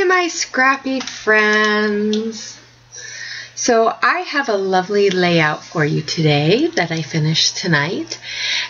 my scrappy friends. So I have a lovely layout for you today that I finished tonight,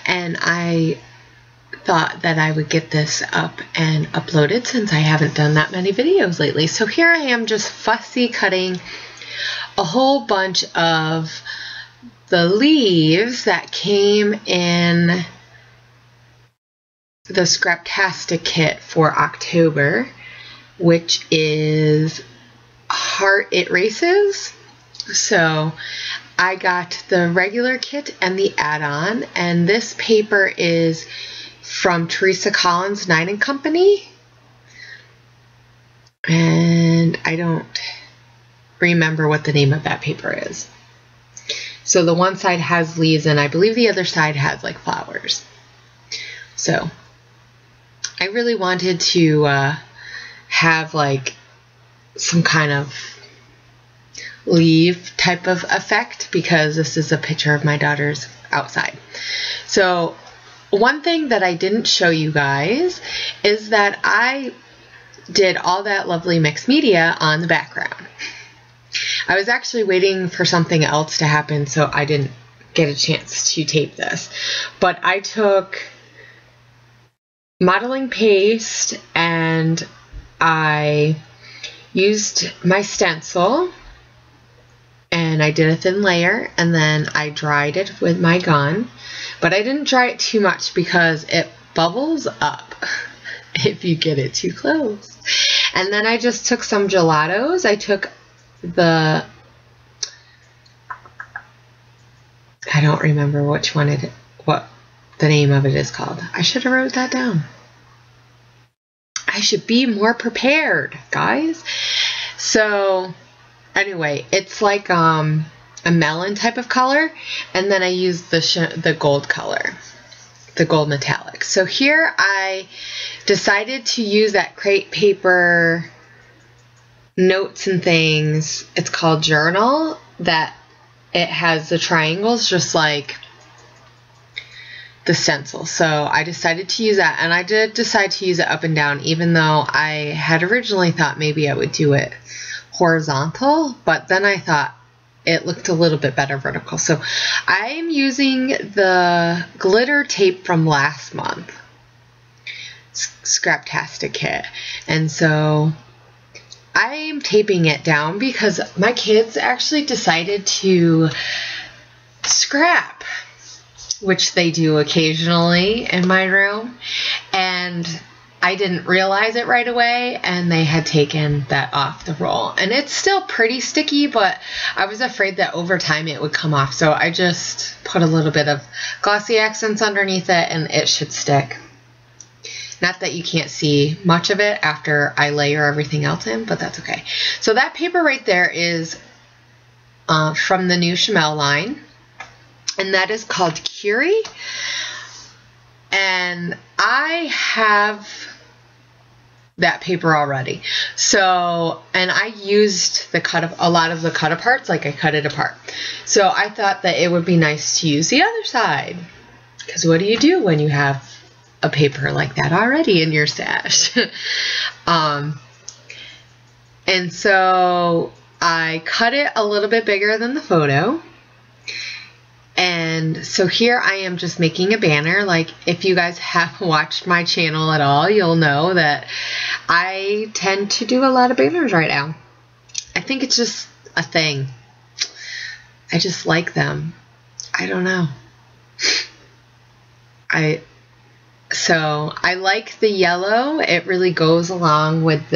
and I thought that I would get this up and uploaded since I haven't done that many videos lately. So here I am just fussy cutting a whole bunch of the leaves that came in the Scraptastic kit for October, which is Heart It Races. So I got the regular kit and the add-on, and this paper is from Teresa Collins Knight & Company, and I don't remember what the name of that paper is. So the one side has leaves, and I believe the other side has like flowers. So I really wanted to have like some kind of leaf type of effect because this is a picture of my daughter's outside. So one thing that I didn't show you guys is that I did all that lovely mixed media on the background. I was actually waiting for something else to happen, so I didn't get a chance to tape this. But I took modeling paste and I used my stencil and I did a thin layer, and then I dried it with my gun, but I didn't dry it too much because it bubbles up if you get it too close. And then I just took some gelatos. I took I don't remember what the name of it is called. I should have wrote that down. I should be more prepared, guys. So anyway, it's like a melon type of color, and then I used the gold color, the gold metallic. So here I decided to use that crepe paper notes and things. It's called Journal, that it has the triangles just like the stencil. So I decided to use that, and I did decide to use it up and down, even though I had originally thought maybe I would do it horizontal, but then I thought it looked a little bit better vertical. So I'm using the glitter tape from last month, Scraptastic kit, and so I'm taping it down because my kids actually decided to scrap, which they do occasionally in my room, and I didn't realize it right away, and they had taken that off the roll. And it's still pretty sticky, but I was afraid that over time it would come off, so I just put a little bit of glossy accents underneath it, and it should stick. Not that you can't see much of it after I layer everything else in, but that's okay. So that paper right there is from the new Chamel line, and that is called Curie. And I have that paper already. So, and I used a lot of the cut aparts, like I cut it apart. So I thought that it would be nice to use the other side, because what do you do when you have a paper like that already in your stash? And so I cut it a little bit bigger than the photo. And so here I am just making a banner. Like, if you guys have watched my channel at all, you'll know that I tend to do a lot of banners right now. I think it's just a thing. I just like them. I don't know. So I like the yellow. It really goes along with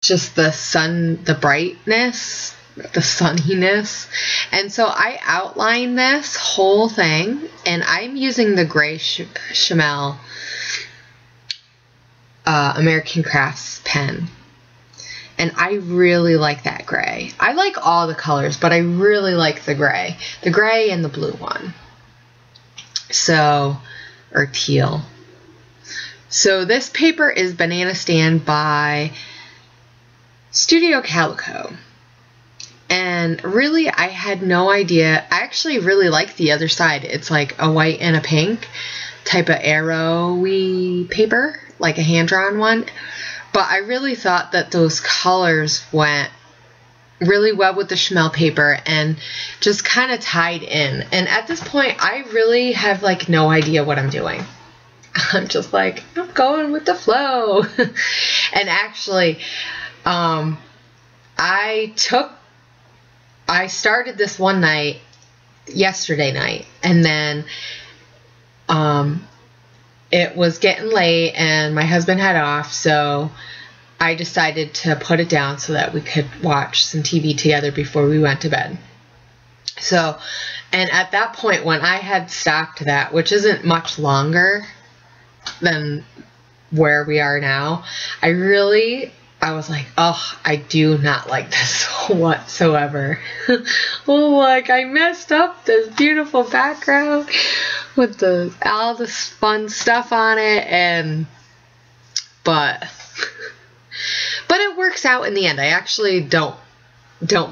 just the brightness, the sunniness. And so I outline this whole thing, and I'm using the gray Chamel American Crafts pen, and I really like that gray. I like all the colors, but I really like the gray and the blue one, so, or teal. So this paper is Banana Stand by Studio Calico. And really, I had no idea. I actually really like the other side. It's like a white and a pink type of arrowy paper, like a hand-drawn one. But I really thought that those colors went really well with the Schmel paper and just kind of tied in. And at this point, I really have like no idea what I'm doing. I'm just like, I'm going with the flow. And actually, I started this one night, yesterday night, and then it was getting late and my husband had off, so I decided to put it down so that we could watch some TV together before we went to bed. So, and at that point when I had stopped that, which isn't much longer than where we are now, I was like, oh, I do not like this whatsoever. Oh, like I messed up this beautiful background with all this fun stuff on it, but it works out in the end. I actually don't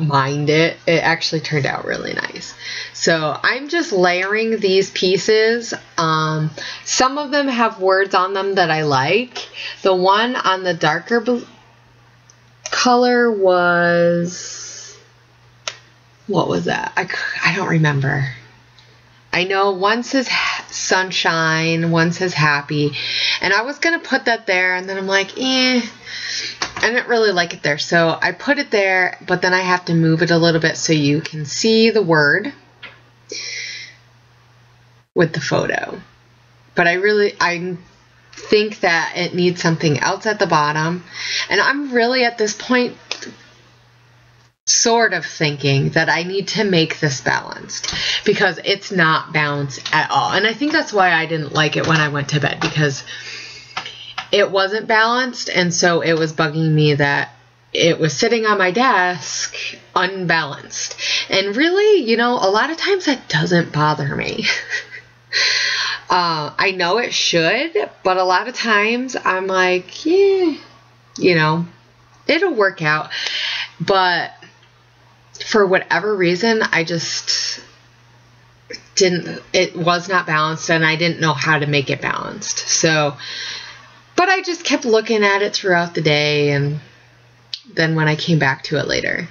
mind it. It actually turned out really nice. So I'm just layering these pieces. Some of them have words on them that I like. The one on the darker color was, what was that? I don't remember. I know one says sunshine, one says happy, and I was gonna put that there, and then I'm like, I didn't really like it there, so I put it there, but then I have to move it a little bit so you can see the word with the photo. But I think that it needs something else at the bottom, and I'm really at this point sort of thinking that I need to make this balanced, because it's not balanced at all. And I think that's why I didn't like it when I went to bed, because it wasn't balanced, and so it was bugging me that it was sitting on my desk unbalanced. And really, you know, a lot of times that doesn't bother me. I know it should, but a lot of times I'm like, yeah, you know, it'll work out. But for whatever reason, I just it was not balanced, and I didn't know how to make it balanced. So, but I just kept looking at it throughout the day, and then when I came back to it later,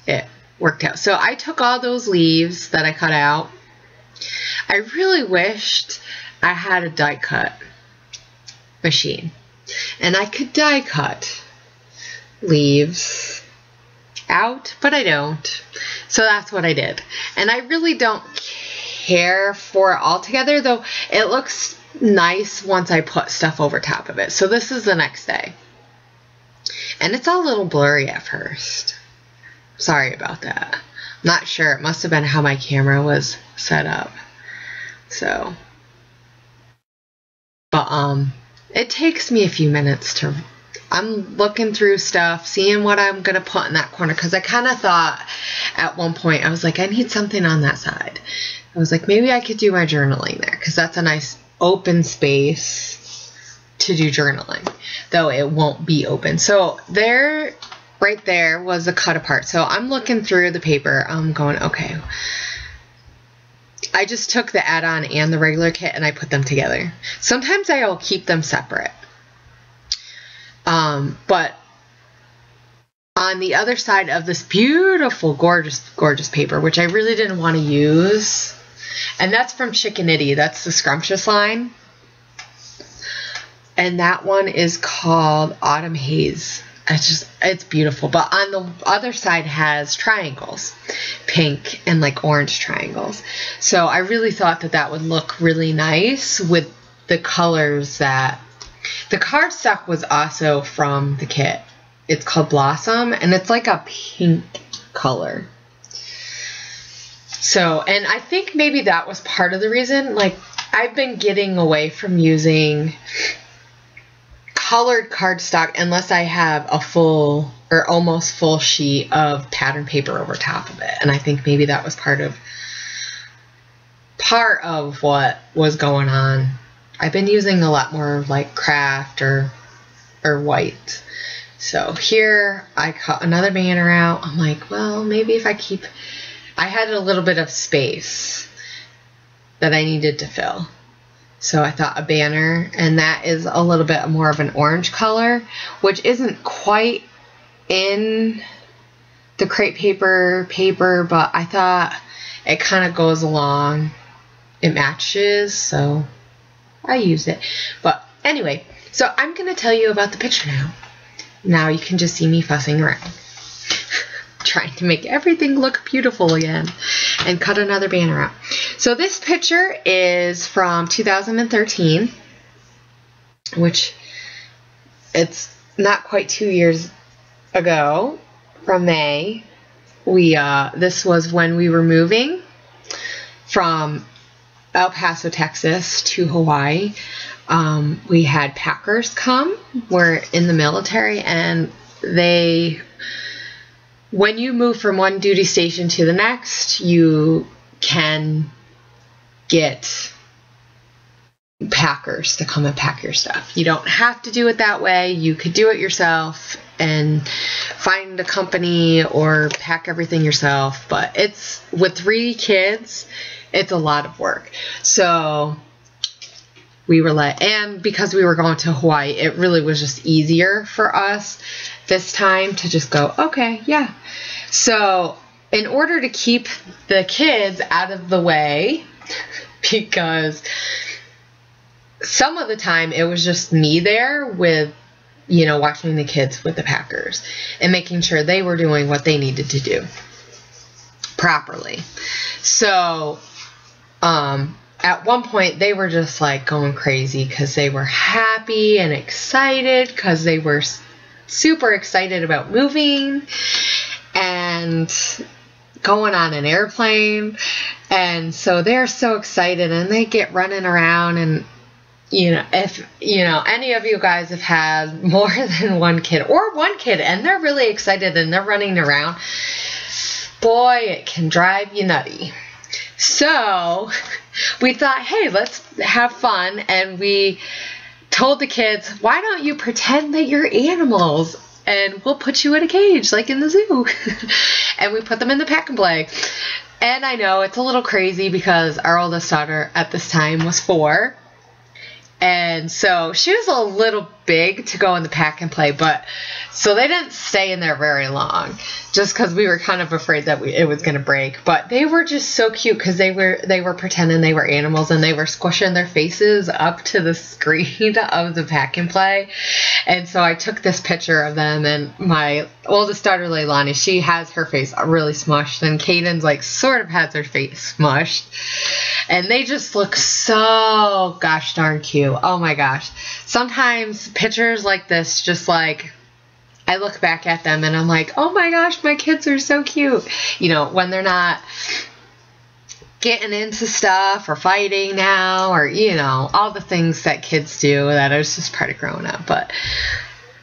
it worked out. So I took all those leaves that I cut out. I really wished I had a die cut machine, and I could die cut leaves out, but I don't. So that's what I did. And I really don't care for it altogether, though it looks nice once I put stuff over top of it. So this is the next day, and it's all a little blurry at first. Sorry about that. I'm not sure. It must have been how my camera was set up. So, but it takes me a few minutes to, I'm looking through stuff, seeing what I'm going to put in that corner, because I kind of thought at one point, I was like, I need something on that side. I was like, maybe I could do my journaling there, because that's a nice open space to do journaling, though it won't be open. So there, right there was a cut apart. So I'm looking through the paper. I'm going, okay. I just took the add-on and the regular kit and I put them together. Sometimes I'll keep them separate. But on the other side of this beautiful, gorgeous, gorgeous paper, which I really didn't want to use, and that's from Chickanitty. That's the Scrumptious line. And that one is called Autumn Haze. It's beautiful. But on the other side has triangles, pink and like orange triangles. So I really thought that that would look really nice with the colors that, the cardstock was also from the kit. It's called Blossom, and it's like a pink color. So, and I think maybe that was part of the reason, like, I've been getting away from using colored cardstock unless I have a full or almost full sheet of pattern paper over top of it. And I think maybe that was part of what was going on. I've been using a lot more like craft or white. So here I cut another banner out. I'm like, well, maybe if I had a little bit of space that I needed to fill. So I thought a banner, and that is a little bit more of an orange color, which isn't quite in the crepe paper, but I thought it kind of goes along. It matches, so I use it. But anyway, so I'm going to tell you about the picture now. Now you can just see me fussing around. Trying to make everything look beautiful again and cut another banner out. So this picture is from 2013, which it's not quite 2 years ago, from May. This was when we were moving from El Paso, Texas to Hawaii. We had packers come. We're in the military, and when you move from one duty station to the next, you can get packers to come and pack your stuff. You don't have to do it that way. You could do it yourself and find a company or pack everything yourself. But it's, with 3 kids, it's a lot of work. So we were and because we were going to Hawaii, it really was just easier for us this time to just go, okay, yeah. So in order to keep the kids out of the way, because some of the time it was just me there with, watching the kids with the packers and making sure they were doing what they needed to do properly. So, at one point they were just like going crazy because they were happy and excited because they were super excited about moving and going on an airplane. And so they're so excited and they get running around. And if any of you guys have had more than one kid or one kid and they're really excited and they're running around, boy, it can drive you nutty. So we thought, hey, let's have fun. And we told the kids, why don't you pretend that you're animals and we'll put you in a cage like in the zoo. And we put them in the pack and play. And I know it's a little crazy because our oldest daughter at this time was 4. And so she was a little big to go in the pack and play, but so they didn't stay in there very long just because we were kind of afraid that it was going to break. But they were just so cute because they were pretending they were animals and they were squishing their faces up to the screen of the pack and play. And so I took this picture of them, and my oldest daughter, Leilani, she has her face really smushed, and Caden's like sort of has her face smushed. And they just look so gosh darn cute. Oh my gosh. Sometimes pictures like this, just like, I look back at them and I'm like, oh my gosh, my kids are so cute. When they're not getting into stuff or fighting now, or, all the things that kids do that is just part of growing up. But,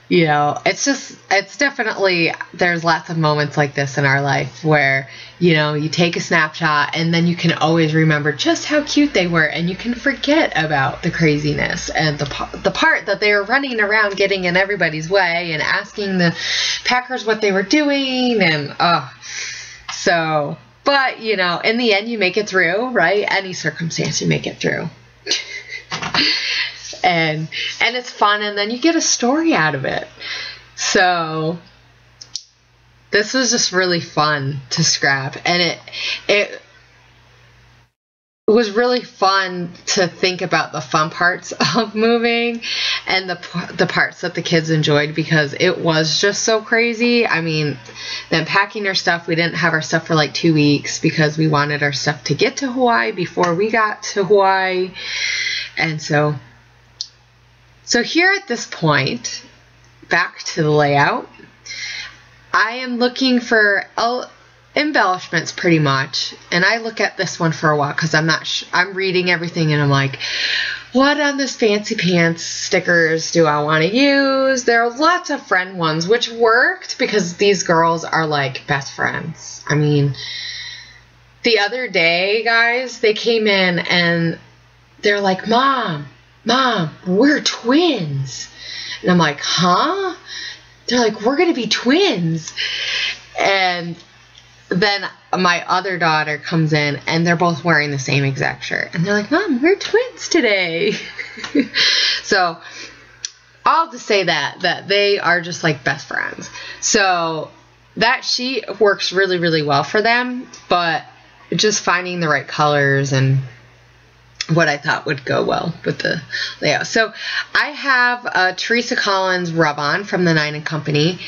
it's definitely, there's lots of moments like this in our life where, you take a snapshot and then you can always remember just how cute they were, and you can forget about the craziness and the part that they were running around getting in everybody's way and asking the packers what they were doing. And, but, in the end, you make it through, right? Any circumstance, you make it through. And it's fun, and then you get a story out of it. So this was just really fun to scrap, and it was really fun to think about the fun parts of moving and the parts that the kids enjoyed, because it was just so crazy. I mean, then packing our stuff, we didn't have our stuff for like 2 weeks because we wanted our stuff to get to Hawaii before we got to Hawaii. And so here at this point, back to the layout, I am looking for embellishments pretty much. And I look at this one for a while because I'm reading everything and I'm like, what on this fancy pants stickers do I want to use? There are lots of friend ones, which worked because these girls are like best friends. I mean, the other day, guys, they came in and they're like, Mom, we're twins. And I'm like, huh? They're like, we're going to be twins. And then my other daughter comes in, and they're both wearing the same exact shirt. And they're like, Mom, we're twins today. So I'll just say that they are just like best friends. So that sheet works really, really well for them, but just finding the right colors and what I thought would go well with the layout. So I have a Teresa Collins rub-on from the 9 & Company,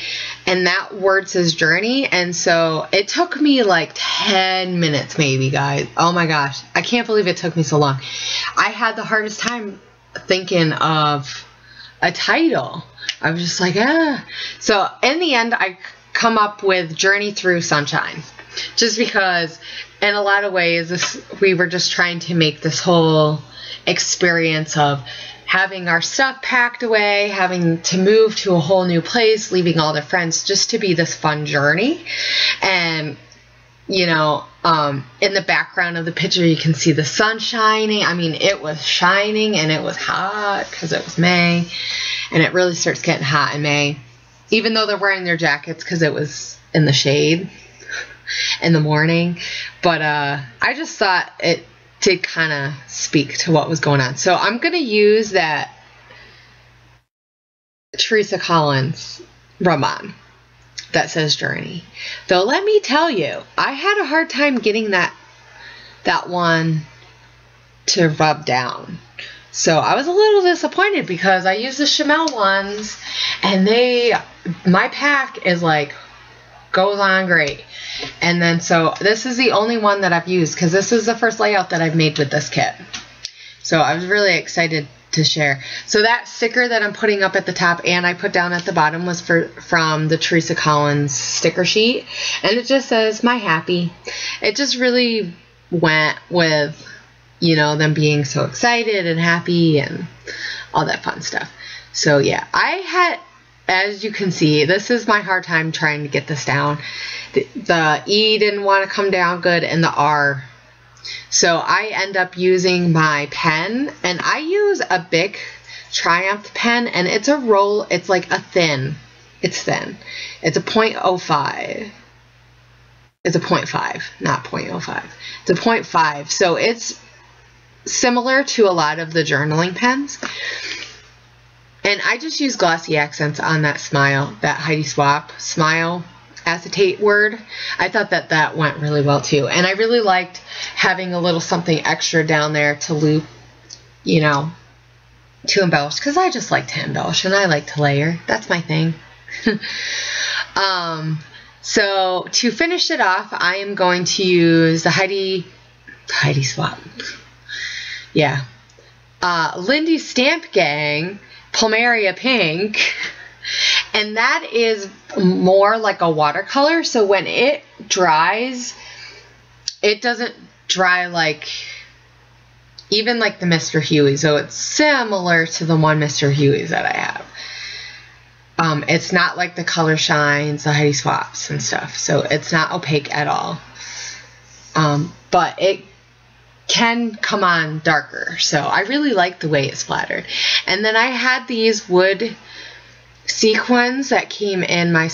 and that word says Journey, and so it took me like 10 minutes maybe, guys. Oh my gosh, I can't believe it took me so long. I had the hardest time thinking of a title. I was just like, ah. So in the end, I come up with Journey Through Sunshine, just because in a lot of ways we were just trying to make this whole experience of having our stuff packed away, having to move to a whole new place, leaving all their friends, just to be this fun journey. And you know, in the background of the picture you can see the sun shining. I mean, it was shining and it was hot because it was May, and it really starts getting hot in May, even though they're wearing their jackets because it was in the shade in the morning. But I just thought it did kind of speak to what was going on. So I'm going to use that Teresa Collins rub-on that says Journey. Though let me tell you, I had a hard time getting that one to rub down. So I was a little disappointed because I used the Chamel ones, and my pack is like, goes on great. And then so this is the only one that I've used, because this is the first layout that I've made with this kit. So I was really excited to share. So that sticker that I'm putting up at the top and I put down at the bottom was from the Teresa Collins sticker sheet, and it just says My Happy. It just really went with, you know, them being so excited and happy and all that fun stuff. So yeah, I had, as you can see, this is my hard time trying to get this down. The E didn't want to come down good, and the R. So I end up using my pen, and I use a Bic Triumph pen, and it's a roll. It's like a thin. It's thin. It's a 0.05. It's a 0.5, not 0.05. It's a 0.5. So it's similar to a lot of the journaling pens. And I just use glossy accents on that smile, that Heidi Swap smile acetate word. I thought that went really well too. And I really liked having a little something extra down there to loop, you know, to embellish, because I just like to embellish and I like to layer. That's my thing. So to finish it off, I am going to use the Heidi Swap. Yeah. Lindy Stamp Gang Plumeria Pink. And that is more like a watercolor. So when it dries, it doesn't dry like, even like the Mr. Huey. So it's similar to the one Mr. Huey's that I have. It's not like the Color Shines, the Heidi Swaps and stuff. So it's not opaque at all. But it can come on darker. So I really like the way it's splattered. And then I had these wood sequins that came in my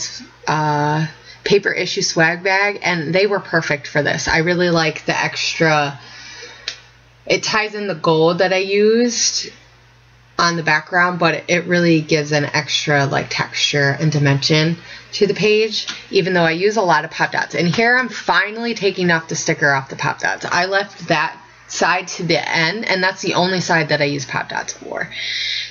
paper issue swag bag, and they were perfect for this. I really like the extra, it ties in the gold that I used on the background, but it really gives an extra like texture and dimension to the page, even though I use a lot of pop dots. And here I'm finally taking off the sticker off the pop dots. I left that side to the end, and that's the only side that I use pop dots for.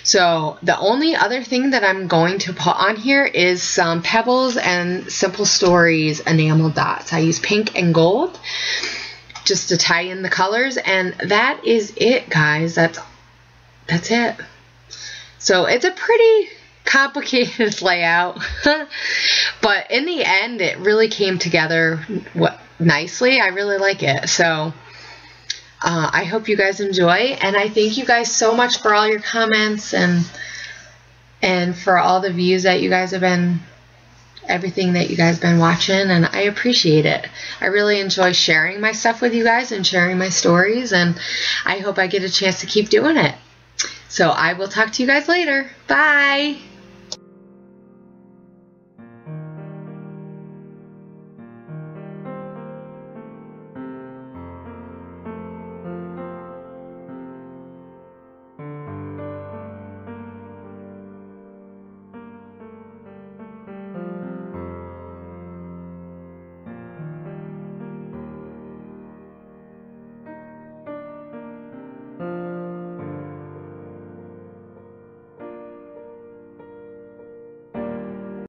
So the only other thing that I'm going to put on here is some Pebbles and Simple Stories enamel dots. I use pink and gold just to tie in the colors, and that is it, guys. That's it. So it's a pretty complicated layout, but in the end it really came together nicely. I really like it. So I hope you guys enjoy, and I thank you guys so much for all your comments and for all the views that you guys have been, everything that you guys have been watching, and I appreciate it. I really enjoy sharing my stuff with you guys and sharing my stories, and I hope I get a chance to keep doing it. So I will talk to you guys later. Bye!